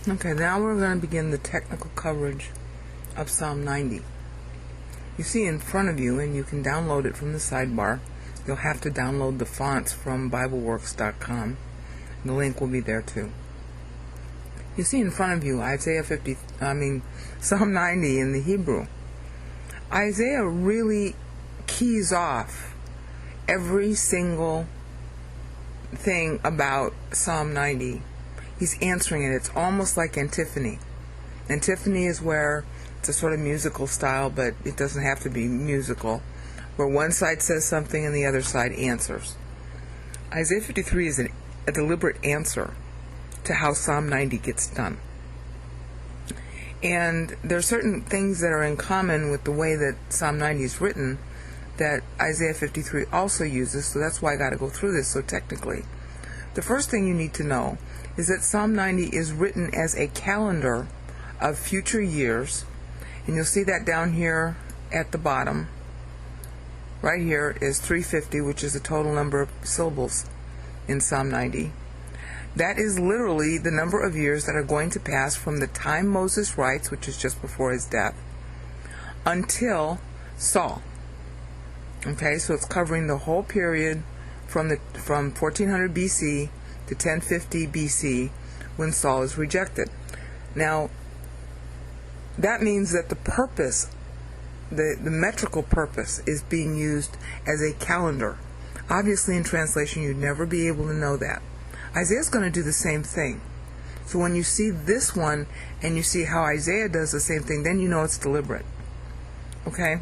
Okay, now we're going to begin the technical coverage of Psalm 90. You see in front of you, and you can download it from the sidebar. You'll have to download the fonts from BibleWorks.com. The link will be there too. You see in front of you Psalm 90 in the Hebrew. Isaiah really keys off every single thing about Psalm 90. He's answering it. It's almost like antiphony. Antiphony is where it's a sort of musical style, but it doesn't have to be musical, where one side says something and the other side answers. Isaiah 53 is a deliberate answer to how Psalm 90 gets done. And there are certain things that are in common with the way that Psalm 90 is written that Isaiah 53 also uses, so that's why I got to go through this so technically. The first thing you need to know is that Psalm 90 is written as a calendar of future years, and you'll see that down here at the bottom. Right here is 350, which is the total number of syllables in Psalm 90. That is literally the number of years that are going to pass from the time Moses writes, which is just before his death, until Saul. Okay, so it's covering the whole period from 1400 BC to 1050 BC, when Saul is rejected. Now, that means that the purpose, the metrical purpose, is being used as a calendar. Obviously, in translation, you'd never be able to know that. Isaiah's going to do the same thing. So when you see this one and you see how Isaiah does the same thing, then you know it's deliberate. Okay?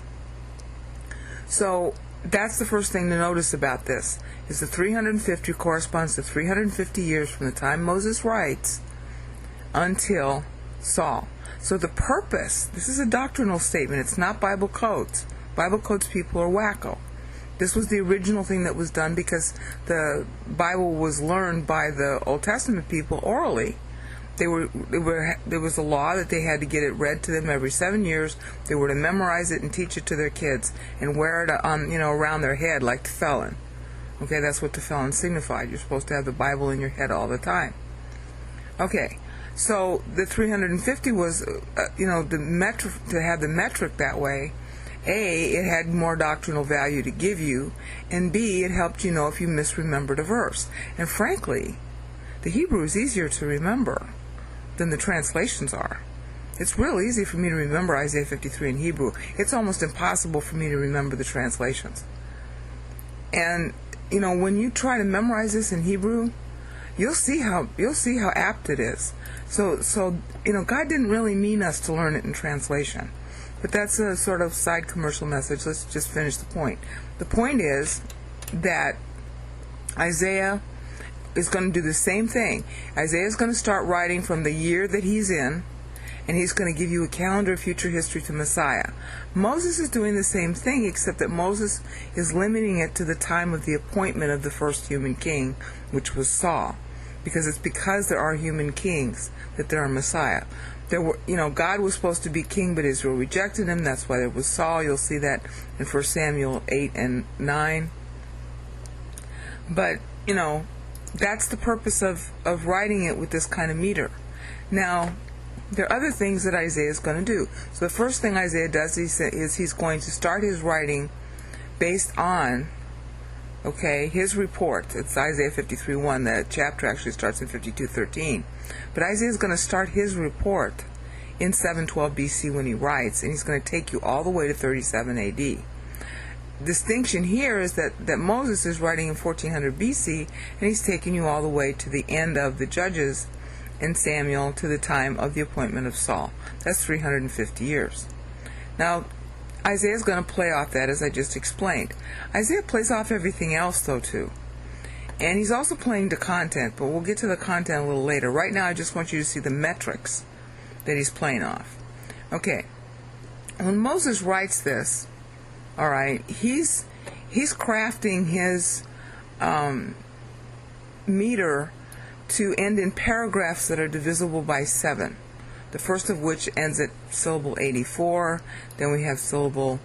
So that's the first thing to notice about this, is the 350 corresponds to 350 years from the time Moses writes until Saul. So the purpose, this is a doctrinal statement, it's not Bible codes. Bible codes people are wacko. This was the original thing that was done because the Bible was learned by the Old Testament people orally. There was a law that they had to get it read to them every 7 years. They were to memorize it and teach it to their kids and wear it on, around their head like the felon. Okay, that's what the felon signified. You're supposed to have the Bible in your head all the time. Okay, so the 350 was, the metric, to have the metric that way. A, it had more doctrinal value to give you, and B, it helped you know if you misremembered a verse. And frankly, the Hebrew is easier to remember than the translations are. It's real easy for me to remember Isaiah 53 in Hebrew. It's almost impossible for me to remember the translations. And when you try to memorize this in Hebrew, you'll see how apt it is. So God didn't really mean us to learn it in translation. But that's a sort of side commercial message. Let's just finish the point. The point is that Isaiah is going to do the same thing. Isaiah is going to start writing from the year that he's in, and he's going to give you a calendar of future history to Messiah. Moses is doing the same thing, except that Moses is limiting it to the time of the appointment of the first human king, which was Saul. Because there are human kings that there are Messiah. God was supposed to be king, but Israel rejected him. That's why there was Saul. You'll see that in 1 Samuel 8 and 9. But, that's the purpose of writing it with this kind of meter. Now, there are other things that Isaiah is going to do. So the first thing Isaiah does is he's going to start his writing based on, his report. It's Isaiah 53:1. The chapter actually starts in 52:13. But Isaiah is going to start his report in 712 BC when he writes, and he's going to take you all the way to 37 AD. Distinction here is that Moses is writing in 1400 BC, and he's taking you all the way to the end of the Judges and Samuel to the time of the appointment of Saul. That's 350 years. Now, Isaiah is going to play off that, as I just explained. Isaiah plays off everything else, though, too. And he's also playing the content, but we'll get to the content a little later. Right now, I just want you to see the metrics that he's playing off. Okay. When Moses writes this, all right, he's crafting his meter to end in paragraphs that are divisible by 7. The first of which ends at syllable 84. Then we have syllable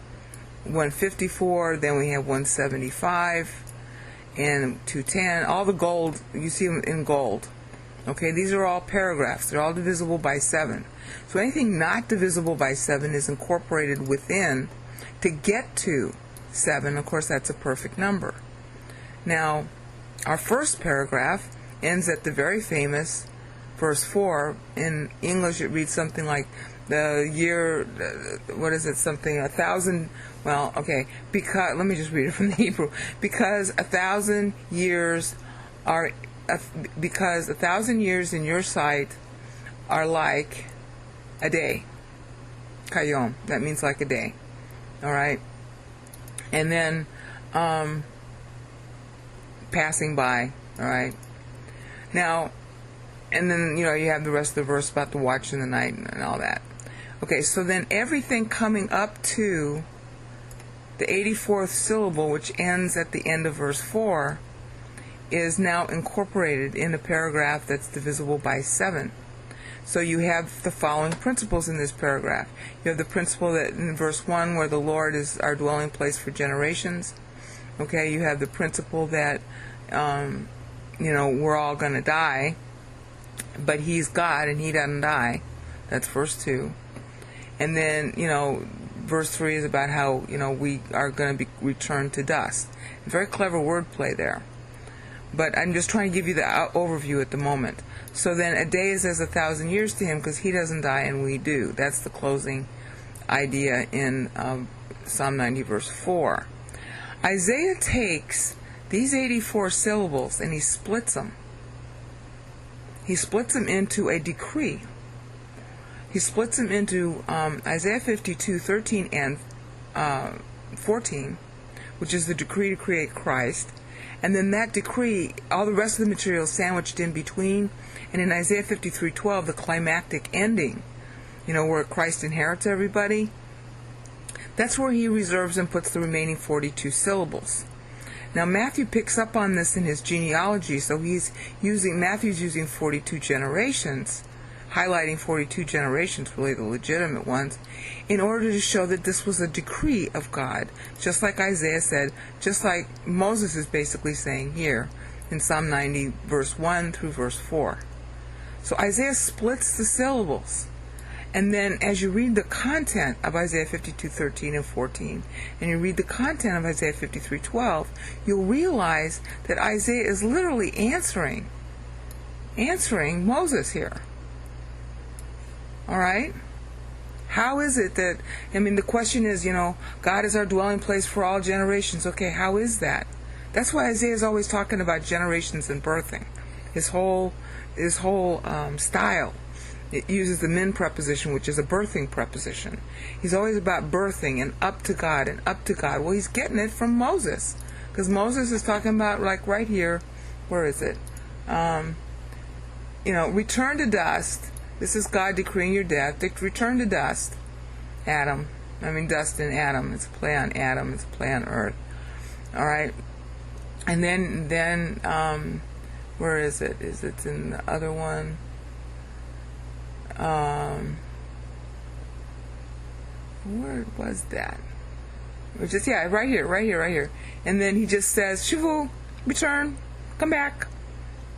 154. Then we have 175 and 210. All the gold, you see them in gold. Okay, these are all paragraphs. They're all divisible by 7. So anything not divisible by 7 is incorporated within to get to 7. Of course, that's a perfect number. Now, our first paragraph ends at the very famous verse 4. In English, it reads something like the year, what is it, something, 1,000, well, okay, because, let me just read it from the Hebrew. Because 1,000 years are, because 1,000 years in your sight are like a day. Kayom, that means like a day. All right? And then, passing by, all right? Now, and then, you have the rest of the verse about the watch in the night and all that. Okay, so then everything coming up to the 84th syllable, which ends at the end of verse 4, is now incorporated in a paragraph that's divisible by 7. So you have the following principles in this paragraph. You have the principle that in verse 1 where the Lord is our dwelling place for generations. Okay, you have the principle that, we're all going to die, but He's God and He doesn't die. That's verse 2. And then, verse 3 is about how, we are going to be returned to dust. Very clever wordplay there. But I'm just trying to give you the overview at the moment. So then a day is as 1,000 years to Him because He doesn't die and we do. That's the closing idea in Psalm 90 verse 4. Isaiah takes these 84 syllables and he splits them. He splits them into a decree. He splits them into Isaiah 52:13 and 14, which is the decree to create Christ. And then that decree, all the rest of the material is sandwiched in between. And in Isaiah 53:12, the climactic ending, where Christ inherits everybody, that's where he reserves and puts the remaining 42 syllables. Now Matthew picks up on this in his genealogy, so Matthew's using 42 generations, highlighting 42 generations, really the legitimate ones, in order to show that this was a decree of God, just like Isaiah said, just like Moses is basically saying here in Psalm 90, verse 1 through verse 4. So Isaiah splits the syllables. And then as you read the content of Isaiah 52:13 and 14, and you read the content of Isaiah 53:12, you'll realize that Isaiah is literally answering Moses here. All right? How is it that, the question is, God is our dwelling place for all generations. Okay, how is that? That's why Isaiah is always talking about generations and birthing. His whole style, it uses the min preposition, which is a birthing preposition. He's always about birthing and up to God and up to God. Well, he's getting it from Moses, because Moses is talking about, like right here, where is it? Return to dust. This is God decreeing your death. Return to dust. Adam. Dust and Adam. It's a play on Adam. It's a play on earth. All right. And then where is it? Is it in the other one? Where was that? Right here. And then he just says, Shavu, return, come back.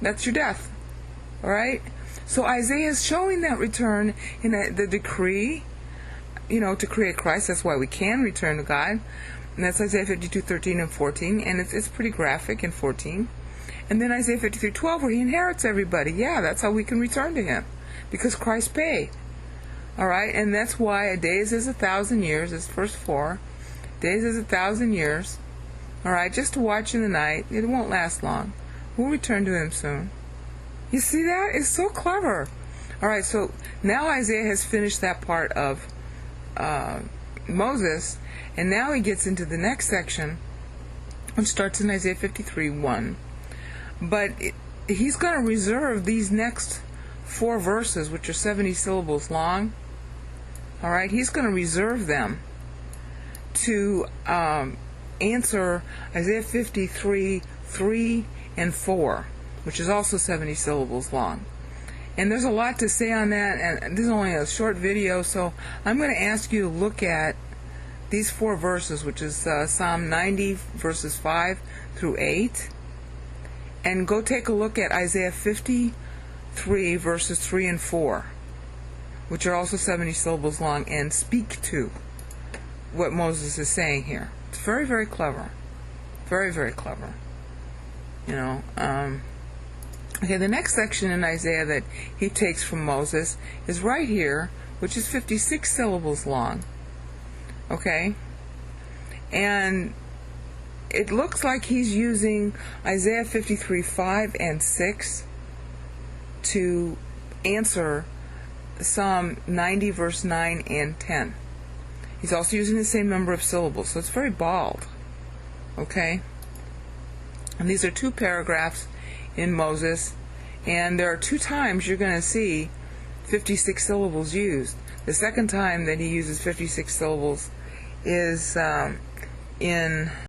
That's your death. All right? So Isaiah is showing that return in the decree, to create Christ. That's why we can return to God. And that's Isaiah 52:13 and 14. And it's pretty graphic in 14. And then Isaiah 53:12, where he inherits everybody. Yeah, that's how we can return to him, because Christ paid. All right? And that's why a day is as 1,000 years. It's verse 4. Days is 1,000 years. All right? Just to watch in the night. It won't last long. We'll return to him soon. You see that? It's so clever. All right, so now Isaiah has finished that part of Moses, and now he gets into the next section, which starts in Isaiah 53:1. But he's going to reserve these next 4 verses, which are 70 syllables long. All right, he's going to reserve them to answer Isaiah 53:3 and 4. Which is also 70 syllables long. And there's a lot to say on that, and this is only a short video, so I'm going to ask you to look at these 4 verses, which is Psalm 90, verses 5 through 8, and go take a look at Isaiah 53, 3, verses 3 and 4, which are also 70 syllables long, and speak to what Moses is saying here. It's very, very clever. Very, very clever. Okay, the next section in Isaiah that he takes from Moses is right here, which is 56 syllables long. Okay? And it looks like he's using Isaiah 53, 5 and 6 to answer Psalm 90, verse 9 and 10. He's also using the same number of syllables, so it's very bald. Okay? And these are 2 paragraphs in Moses, and there are 2 times you're going to see 56 syllables used. The second time that he uses 56 syllables is in